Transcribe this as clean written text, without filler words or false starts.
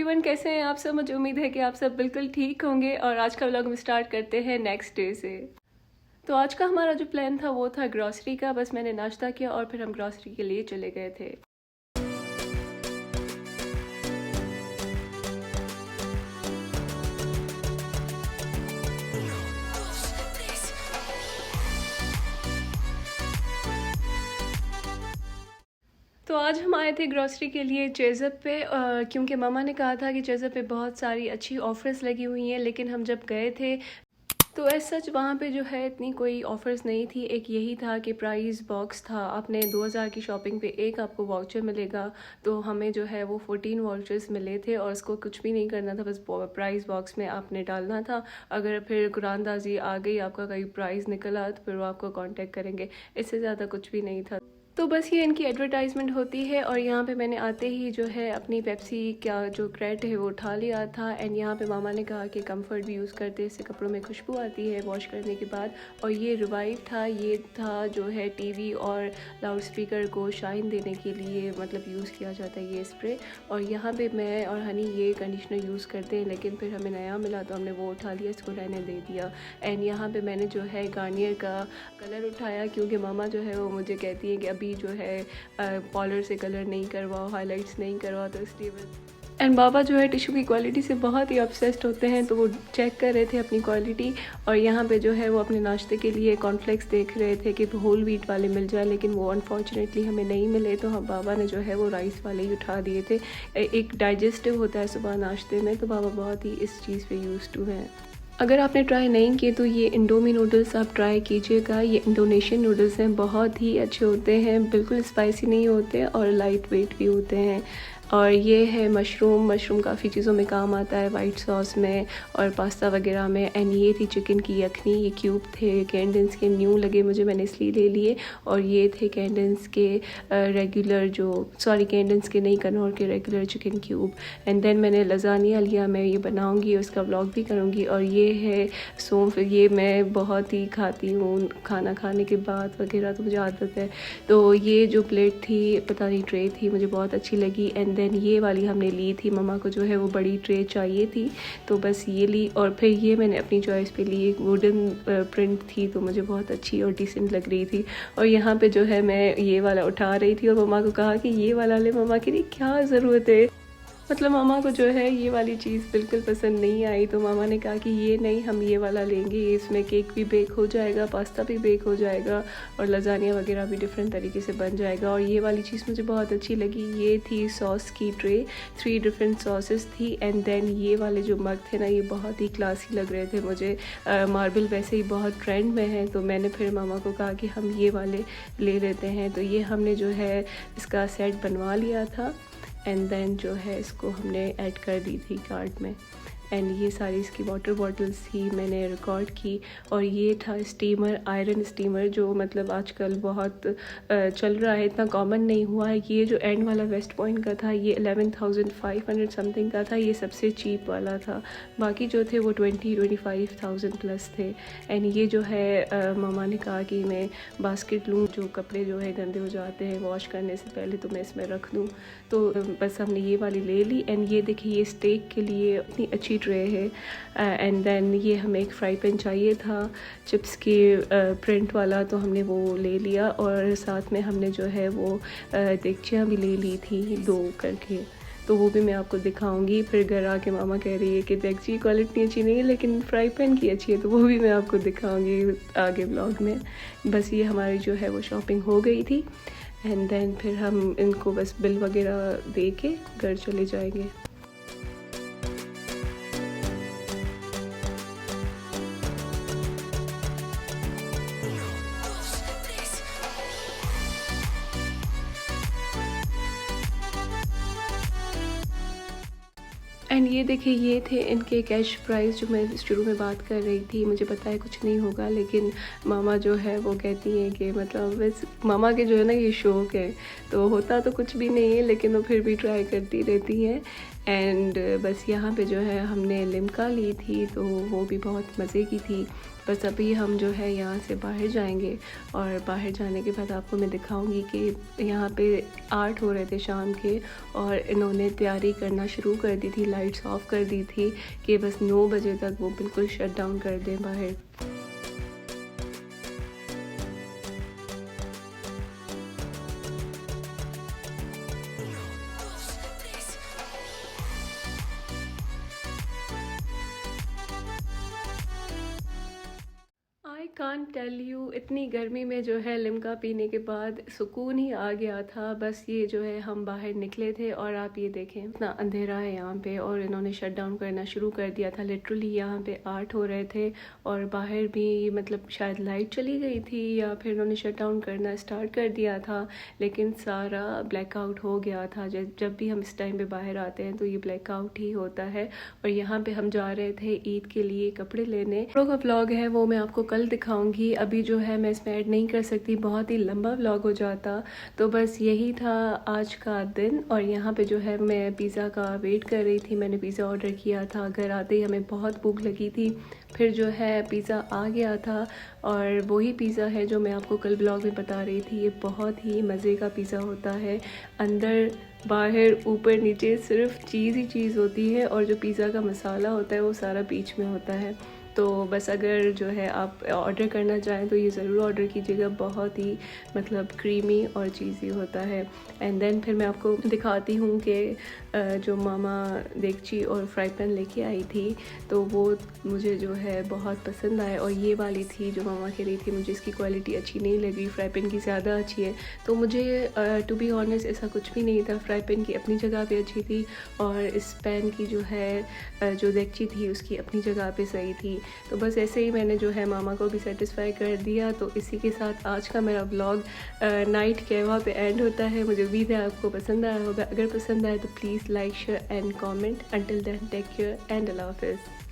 Everyone, कैसे हैं आप सब। मुझे उम्मीद है कि आप सब बिल्कुल ठीक होंगे और आज का व्लॉग हम स्टार्ट करते हैं नेक्स्ट डे से। तो आज का हमारा जो प्लान था वो था ग्रॉसरी का। बस मैंने नाश्ता किया और फिर हम ग्रॉसरी के लिए चले गए थे। तो आज हम आए थे ग्रॉसरी के लिए चेज़अप पे, क्योंकि मामा ने कहा था कि चेज़अप पे बहुत सारी अच्छी ऑफ़र्स लगी हुई हैं। लेकिन हम जब गए थे तो एज सच वहाँ पे जो है इतनी कोई ऑफ़र्स नहीं थी। एक यही था कि प्राइस बॉक्स था, आपने 2000 की शॉपिंग पे एक आपको वाउचर मिलेगा। तो हमें जो है वो 14 वाउचर्स मिले थे और उसको कुछ भी नहीं करना था, बस प्राइस बॉक्स में आपने डालना था। अगर फिर कुरानदाजी आ गई, आपका कोई प्राइस निकला, तो फिर वो आपको कांटेक्ट करेंगे। इससे ज़्यादा कुछ भी नहीं था। तो बस ये इनकी एडवर्टाइजमेंट होती है। और यहाँ पे मैंने आते ही जो है अपनी पेप्सी का जो क्रेट है वो उठा लिया था। एंड यहाँ पे मामा ने कहा कि कंफर्ट भी यूज़ करते हैं, इससे कपड़ों में खुशबू आती है वॉश करने के बाद। और ये रिवाइव था, ये था जो है टीवी और लाउड स्पीकर को शाइन देने के लिए मतलब यूज़ किया जाता है ये स्प्रे। और यहाँ पे मैं और हनी ये कंडीशनर यूज़ करते हैं, लेकिन फिर हमें नया मिला तो हमने वो उठा लिया, इसको रहने दे दिया। एंड यहाँ पे मैंने जो है गार्नियर का कलर उठाया, क्योंकि मामा जो है वो मुझे कहती है कि अभी जो है पाउडर से कलर नहीं करवाओ, हाइलाइट्स नहीं करवाओ, तो इसलिए एंड बाबा जो है टिश्यू की क्वालिटी से बहुत ही ऑब्सेस्ड होते हैं। तो वो चेक कर रहे थे अपनी क्वालिटी। और यहाँ पे जो है वो अपने नाश्ते के लिए कॉर्नफ्लेक्स देख रहे थे कि होल व्हीट वाले मिल जाए, लेकिन वो अनफॉर्चुनेटली हमें नहीं मिले। तो हम बाबा ने जो है वो राइस वाले ही उठा दिए थे। एक डाइजेस्टिव होता है सुबह नाश्ते में, तो बाबा बहुत ही इस चीज़ पे यूज़ टू हैं। अगर आपने ट्राई नहीं किए तो ये इंडोमी नूडल्स आप ट्राई कीजिएगा। ये इंडोनेशियन नूडल्स हैं, बहुत ही अच्छे होते हैं, बिल्कुल स्पाइसी नहीं होते और लाइट वेट भी होते हैं। और ये है मशरूम काफ़ी चीज़ों में काम आता है, वाइट सॉस में और पास्ता वगैरह में। एंड ये थी चिकन की यखनी, ये क्यूब थे कैंडेंस के, न्यू लगे मुझे, मैंने इसलिए ले लिए। और ये थे कैंडेंस के रेगुलर कैंडेंस के नहीं, कनौर के regular chicken cube. And then मैंने लजानिया लिया, मैं ये बनाऊंगी, उसका व्लॉग भी करूंगी। और ये है सौंफ, ये मैं बहुत ही खाती हूँ खाना खाने के बाद वगैरह, तो मुझे आदत है। तो ये जो प्लेट थी, पता नहीं ट्रे थी, मुझे बहुत अच्छी लगी। एंड देन ये वाली हमने ली थी, मम्मा को जो है वो बड़ी ट्रे चाहिए थी, तो बस ये ली। और फिर ये मैंने अपनी चॉइस पे ली, एक वुडन प्रिंट थी, तो मुझे बहुत अच्छी और डिसेंट लग रही थी। और यहाँ पे जो है मैं ये वाला उठा रही थी और मम्मा को कहा कि ये वाला ले। मम्मा की क्या ज़रूरत है, मतलब मामा को जो है ये वाली चीज़ बिल्कुल पसंद नहीं आई। तो मामा ने कहा कि ये नहीं, हम ये वाला लेंगे, इसमें केक भी बेक हो जाएगा, पास्ता भी बेक हो जाएगा और लजानिया वगैरह भी डिफरेंट तरीके से बन जाएगा। और ये वाली चीज़ मुझे बहुत अच्छी लगी, ये थी सॉस की ट्रे, 3 डिफरेंट सॉसेस थी। एंड देन ये वाले जो मग थे ना, ये बहुत ही क्लासी लग रहे थे मुझे। मार्बल वैसे ही बहुत ट्रेंड में है, तो मैंने फिर मामा को कहा कि हम ये वाले ले लेते हैं। तो ये हमने जो है इसका सेट बनवा लिया था। एंड देन जो है इसको हमने ऐड कर दी थी कार्ट में। एंड ये सारी इसकी वाटर बॉटल्स थी, मैंने रिकॉर्ड की। और ये था स्टीमर, आयरन स्टीमर, जो मतलब आजकल बहुत चल रहा है, इतना कॉमन नहीं हुआ है। ये जो एंड वाला वेस्ट पॉइंट का था, ये 11,500 समथिंग का था, ये सबसे चीप वाला था। बाकी जो थे वो 25,000 प्लस थे। एंड ये जो है मामा ने कहा कि मैं बास्केट लूँ, जो कपड़े जो है गंदे हो जाते हैं वॉश करने से पहले, तो मैं इसमें रख दूँ। तो बस हमने ये वाली ले ली। एंड ये देखिए, ये स्टेक के लिए इतनी अच्छी ट्रे है। एंड देन ये हमें एक फ्राई पैन चाहिए था चिप्स के प्रिंट वाला, तो हमने वो ले लिया। और साथ में हमने जो है वो देगचियाँ भी ले ली थी 2 करके, तो वो भी मैं आपको दिखाऊंगी। फिर घर आके मामा कह रही है कि देगची की क्वालिटी अच्छी नहीं है लेकिन फ्राई पैन की अच्छी है, तो वो भी मैं आपको दिखाऊंगी आगे ब्लॉग में। बस ये हमारी जो है वो शॉपिंग हो गई थी। एंड देन फिर हम इनको बस बिल वगैरह दे के घर चले जाएंगे। एंड ये देखिए, ये थे इनके कैश प्राइस जो मैं शुरू में बात कर रही थी। मुझे पता है कुछ नहीं होगा, लेकिन मामा जो है वो कहती हैं कि मतलब बस मामा के जो है ना ये शौक है, तो होता तो कुछ भी नहीं है लेकिन वो फिर भी ट्राई करती रहती हैं। एंड बस यहाँ पे जो है हमने लिम्का ली थी, तो वो भी बहुत मज़े की थी। बस अभी हम जो है यहाँ से बाहर जाएंगे और बाहर जाने के बाद आपको मैं दिखाऊंगी कि यहाँ पे आर्ट हो रहे थे शाम के, और इन्होंने तैयारी करना शुरू कर दी थी, लाइट्स ऑफ कर दी थी कि बस 9 बजे तक वो बिल्कुल शट डाउन कर दें बाहर। आई कांट टेल यू, इतनी गर्मी में जो है लिम्का पीने के बाद सुकून ही आ गया था। बस ये जो है हम बाहर निकले थे और आप ये देखें इतना अंधेरा है यहाँ पे, और इन्होंने शट डाउन करना शुरू कर दिया था। लिटरली यहाँ पे आर्ट हो रहे थे और बाहर भी मतलब शायद लाइट चली गई थी या फिर इन्होंने शट डाउन करना स्टार्ट कर दिया था, लेकिन सारा ब्लैकआउट हो गया था। जब भी हम इस टाइम पे बाहर आते हैं तो ये ब्लैकआउट ही होता है। और यहाँ पे हम जा रहे थे ईद के लिए कपड़े लेने। का व्लॉग है वो मैं आपको कल दिखाऊंगी, अभी जो है मैं इसमें ऐड नहीं कर सकती, बहुत ही लंबा व्लॉग हो जाता। तो बस यही था आज का दिन। और यहाँ पे जो है मैं पिज़्ज़ा का वेट कर रही थी, मैंने पिज़्ज़ा ऑर्डर किया था। घर आते ही हमें बहुत भूख लगी थी, फिर जो है पिज़्ज़ा आ गया था, और वही पिज़्ज़ा है जो मैं आपको कल ब्लॉग में बता रही थी। ये बहुत ही मज़े का पिज़्ज़ा होता है, अंदर बाहर ऊपर नीचे सिर्फ चीज़ ही चीज़ होती है, और जो पिज़्ज़ा का मसाला होता है वो सारा बीच में होता है। तो बस अगर जो है आप ऑर्डर करना चाहें तो ये ज़रूर ऑर्डर कीजिएगा, बहुत ही मतलब क्रीमी और चीज़ी होता है। एंड देन फिर मैं आपको दिखाती हूँ कि जो मामा देगची और फ्राई पैन लेके आई थी, तो वो मुझे जो है बहुत पसंद आए। और ये वाली थी जो मामा कह रही थी मुझे इसकी क्वालिटी अच्छी नहीं लगी, फ्राई पैन की ज़्यादा अच्छी है। तो मुझे टू बी ऑनेस्ट ऐसा कुछ भी नहीं था, फ्राई पैन की अपनी जगह पे अच्छी थी, और इस पैन की जो है जो देगची थी उसकी अपनी जगह पे सही थी। तो बस ऐसे ही मैंने जो है मामा को भी सेटिस्फाई कर दिया। तो इसी के साथ आज का मेरा व्लॉग नाइट कहवा पे एंड होता है। मुझे उम्मीद है आपको पसंद आया होगा। अगर पसंद आए तो please like share and comment. Until then take care and अल्लाह हाफिज़।